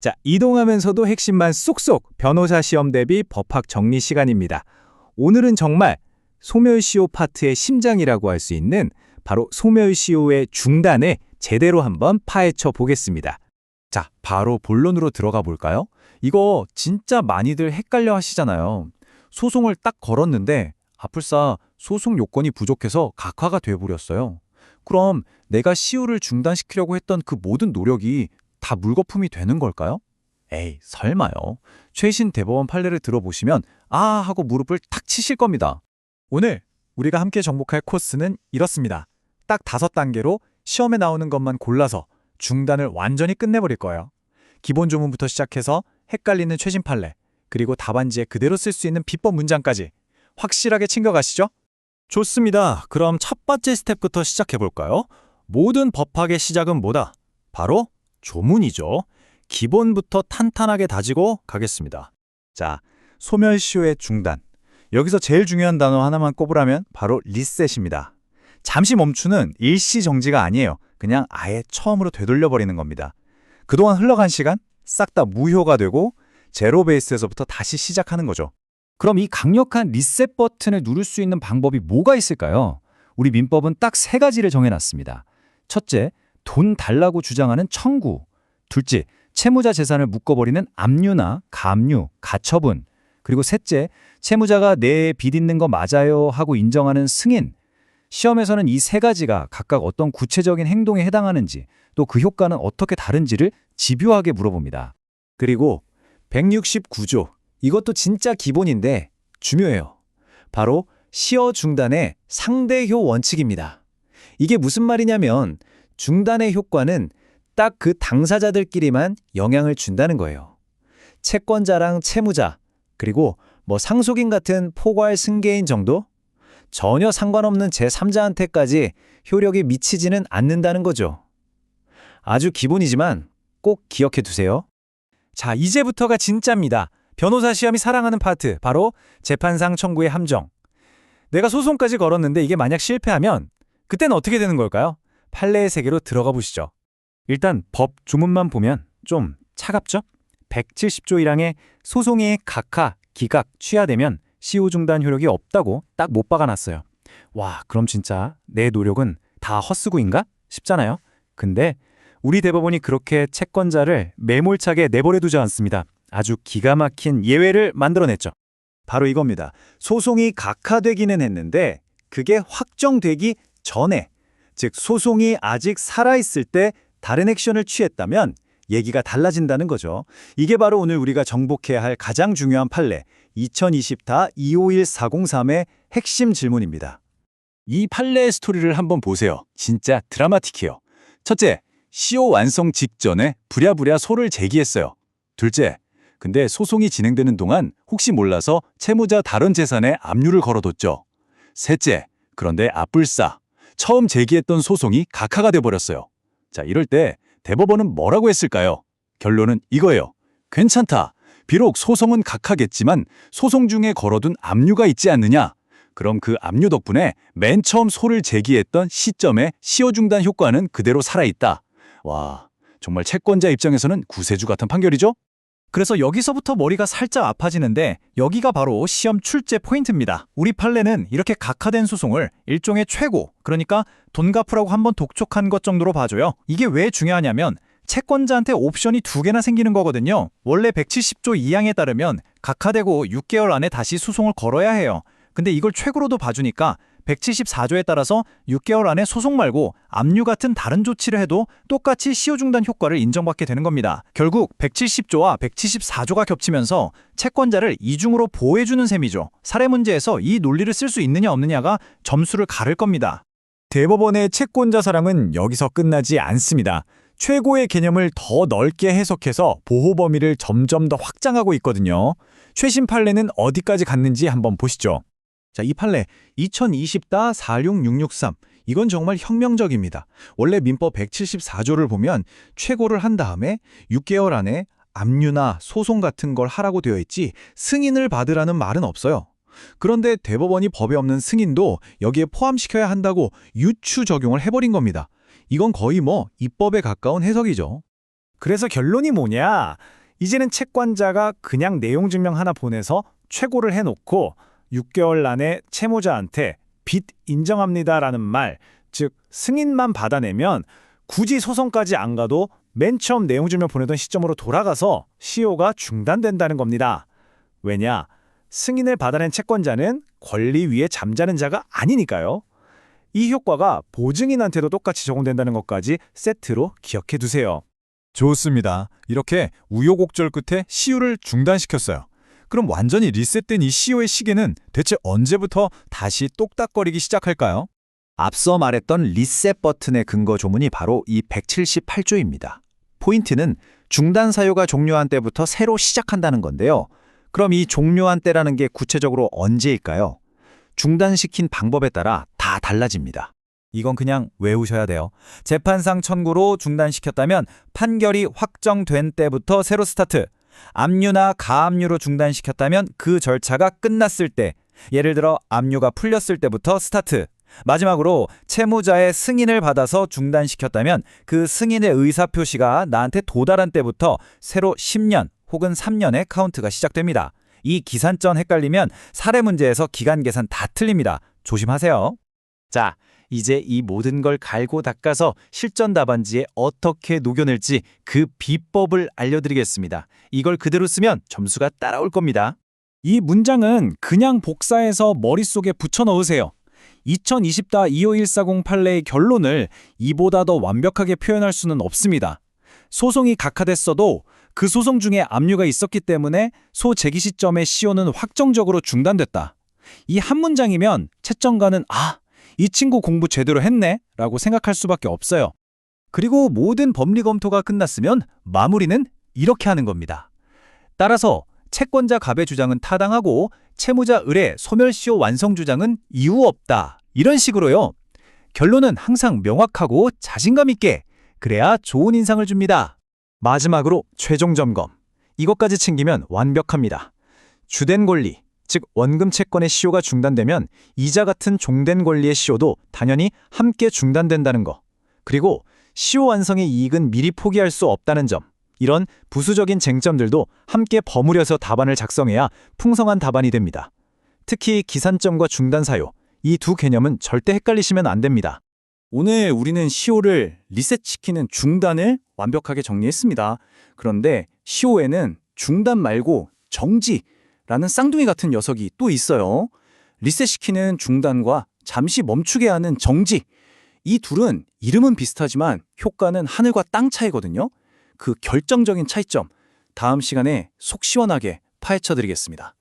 자, 이동하면서도 핵심만 쏙쏙 변호사 시험 대비 법학 정리 시간입니다. 오늘은 정말 소멸시효 파트의 심장이라고 할 수 있는 바로 소멸시효의 중단에 제대로 한번 파헤쳐 보겠습니다. 자, 바로 본론으로 들어가 볼까요? 이거 진짜 많이들 헷갈려 하시잖아요. 소송을 딱 걸었는데 아플싸 소송 요건이 부족해서 각하가 돼버렸어요. 그럼 내가 시효를 중단시키려고 했던 그 모든 노력이 다 물거품이 되는 걸까요? 에이, 설마요. 최신 대법원 판례를 들어보시면 아 하고 무릎을 탁 치실 겁니다. 오늘 우리가 함께 정복할 코스는 이렇습니다. 딱 5단계로 시험에 나오는 것만 골라서 중단을 완전히 끝내버릴 거예요. 기본 조문부터 시작해서 헷갈리는 최신 판례, 그리고 답안지에 그대로 쓸 수 있는 비법 문장까지 확실하게 챙겨가시죠? 좋습니다. 그럼 첫 번째 스텝부터 시작해볼까요? 모든 법학의 시작은 뭐다? 바로 조문이죠. 기본부터 탄탄하게 다지고 가겠습니다. 자, 소멸시효의 중단. 여기서 제일 중요한 단어 하나만 꼽으라면 바로 리셋입니다. 잠시 멈추는 일시정지가 아니에요. 그냥 아예 처음으로 되돌려버리는 겁니다. 그동안 흘러간 시간 싹 다 무효가 되고 제로 베이스에서부터 다시 시작하는 거죠. 그럼 이 강력한 리셋 버튼을 누를 수 있는 방법이 뭐가 있을까요? 우리 민법은 딱 3가지를 정해놨습니다. 첫째, 돈 달라고 주장하는 청구. 둘째, 채무자 재산을 묶어버리는 압류나 감류, 가처분. 그리고 셋째, 채무자가 내 빚 있는 거 맞아요 하고 인정하는 승인. 시험에서는 이 3가지가 각각 어떤 구체적인 행동에 해당하는지, 또 그 효과는 어떻게 다른지를 집요하게 물어봅니다. 그리고 169조. 이것도 진짜 기본인데 중요해요. 바로 시효 중단의 상대효 원칙입니다. 이게 무슨 말이냐면 중단의 효과는 딱 그 당사자들끼리만 영향을 준다는 거예요. 채권자랑 채무자, 그리고 상속인 같은 포괄 승계인 정도? 전혀 상관없는 제3자한테까지 효력이 미치지는 않는다는 거죠. 아주 기본이지만 꼭 기억해 두세요. 자, 이제부터가 진짜입니다. 변호사 시험이 사랑하는 파트, 바로 재판상 청구의 함정. 내가 소송까지 걸었는데 이게 만약 실패하면 그때는 어떻게 되는 걸까요? 판례의 세계로 들어가 보시죠. 일단 법 조문만 보면 좀 차갑죠? 170조 1항에 소송이 각하, 기각, 취하되면 시효 중단 효력이 없다고 딱 못 박아놨어요. 와, 그럼 진짜 내 노력은 다 헛수고인가? 싶잖아요. 근데 우리 대법원이 그렇게 채권자를 매몰차게 내버려두지 않습니다. 아주 기가 막힌 예외를 만들어냈죠. 바로 이겁니다. 소송이 각하되기는 했는데 그게 확정되기 전에, 즉 소송이 아직 살아있을 때 다른 액션을 취했다면 얘기가 달라진다는 거죠. 이게 바로 오늘 우리가 정복해야 할 가장 중요한 판례 2020-251403의 핵심 질문입니다. 이 판례의 스토리를 한번 보세요. 진짜 드라마틱해요. 첫째, 시효 완성 직전에 부랴부랴 소를 제기했어요. 둘째, 근데 소송이 진행되는 동안 혹시 몰라서 채무자 다른 재산에 압류를 걸어뒀죠. 셋째, 그런데 아뿔싸 처음 제기했던 소송이 각하가 돼버렸어요. 자, 이럴 때 대법원은 뭐라고 했을까요? 결론은 이거예요. 괜찮다. 비록 소송은 각하겠지만 소송 중에 걸어둔 압류가 있지 않느냐? 그럼 그 압류 덕분에 맨 처음 소를 제기했던 시점에 시효 중단 효과는 그대로 살아있다. 와, 정말 채권자 입장에서는 구세주 같은 판결이죠? 그래서 여기서부터 머리가 살짝 아파지는데 여기가 바로 시험 출제 포인트입니다. 우리 판례는 이렇게 각하된 소송을 일종의 최고, 그러니까 돈 갚으라고 한번 독촉한 것 정도로 봐줘요. 이게 왜 중요하냐면 채권자한테 옵션이 2개나 생기는 거거든요. 원래 170조 2항에 따르면 각하되고 6개월 안에 다시 소송을 걸어야 해요. 근데 이걸 최고로도 봐주니까 174조에 따라서 6개월 안에 소송 말고 압류 같은 다른 조치를 해도 똑같이 시효 중단 효과를 인정받게 되는 겁니다. 결국 170조와 174조가 겹치면서 채권자를 이중으로 보호해주는 셈이죠. 사례 문제에서 이 논리를 쓸 수 있느냐 없느냐가 점수를 가를 겁니다. 대법원의 채권자 사랑은 여기서 끝나지 않습니다. 최고의 개념을 더 넓게 해석해서 보호 범위를 점점 더 확장하고 있거든요. 최신 판례는 어디까지 갔는지 한번 보시죠. 자, 이 판례 2020-46663. 이건 정말 혁명적입니다. 원래 민법 174조를 보면 최고를 한 다음에 6개월 안에 압류나 소송 같은 걸 하라고 되어 있지 승인을 받으라는 말은 없어요. 그런데 대법원이 법에 없는 승인도 여기에 포함시켜야 한다고 유추 적용을 해버린 겁니다. 이건 거의 입법에 가까운 해석이죠. 그래서 결론이 뭐냐? 이제는 채권자가 그냥 내용 증명 하나 보내서 최고를 해놓고 6개월 안에 채무자한테 빚 인정합니다라는 말, 즉 승인만 받아내면 굳이 소송까지 안 가도 맨 처음 내용 증명 보내던 시점으로 돌아가서 시효가 중단된다는 겁니다. 왜냐? 승인을 받아낸 채권자는 권리 위에 잠자는 자가 아니니까요. 이 효과가 보증인한테도 똑같이 적용된다는 것까지 세트로 기억해 두세요. 좋습니다. 이렇게 우여곡절 끝에 시효를 중단시켰어요. 그럼 완전히 리셋된 이 시효의 시계는 대체 언제부터 다시 똑딱거리기 시작할까요? 앞서 말했던 리셋 버튼의 근거 조문이 바로 이 178조입니다. 포인트는 중단 사유가 종료한 때부터 새로 시작한다는 건데요. 그럼 이 종료한 때라는 게 구체적으로 언제일까요? 중단시킨 방법에 따라 다 달라집니다. 이건 그냥 외우셔야 돼요. 재판상 청구로 중단시켰다면 판결이 확정된 때부터 새로 스타트. 압류나 가압류로 중단시켰다면 그 절차가 끝났을 때, 예를 들어 압류가 풀렸을 때부터 스타트. 마지막으로 채무자의 승인을 받아서 중단시켰다면 그 승인의 의사표시가 나한테 도달한 때부터 새로 10년 혹은 3년의 카운트가 시작됩니다. 이 기산점 헷갈리면 사례 문제에서 기간 계산 다 틀립니다. 조심하세요. 자, 이제 이 모든 걸 갈고 닦아서 실전 답안지에 어떻게 녹여낼지 그 비법을 알려드리겠습니다. 이걸 그대로 쓰면 점수가 따라올 겁니다. 이 문장은 그냥 복사해서 머릿속에 붙여 넣으세요. 2020-251408 판례의 결론을 이보다 더 완벽하게 표현할 수는 없습니다. 소송이 각하됐어도 그 소송 중에 압류가 있었기 때문에 소제기 시점의 시효는 확정적으로 중단됐다. 이 한 문장이면 채점가는 이 친구 공부 제대로 했네 라고 생각할 수밖에 없어요. 그리고 모든 법리 검토가 끝났으면 마무리는 이렇게 하는 겁니다. 따라서 채권자 갑의 주장은 타당하고 채무자 을의 소멸시효 완성 주장은 이유 없다. 이런 식으로요. 결론은 항상 명확하고 자신감 있게, 그래야 좋은 인상을 줍니다. 마지막으로 최종 점검. 이것까지 챙기면 완벽합니다. 주된 권리, 즉 원금 채권의 시효가 중단되면 이자 같은 종된 권리의 시효도 당연히 함께 중단된다는 거. 그리고 시효 완성의 이익은 미리 포기할 수 없다는 점. 이런 부수적인 쟁점들도 함께 버무려서 답안을 작성해야 풍성한 답안이 됩니다. 특히 기산점과 중단 사유, 이 두 개념은 절대 헷갈리시면 안 됩니다. 오늘 우리는 시효를 리셋시키는 중단을 완벽하게 정리했습니다. 그런데 시효에는 중단 말고 정지라는 쌍둥이 같은 녀석이 또 있어요. 리셋시키는 중단과 잠시 멈추게 하는 정지. 이 둘은 이름은 비슷하지만 효과는 하늘과 땅 차이거든요. 그 결정적인 차이점, 다음 시간에 속 시원하게 파헤쳐 드리겠습니다.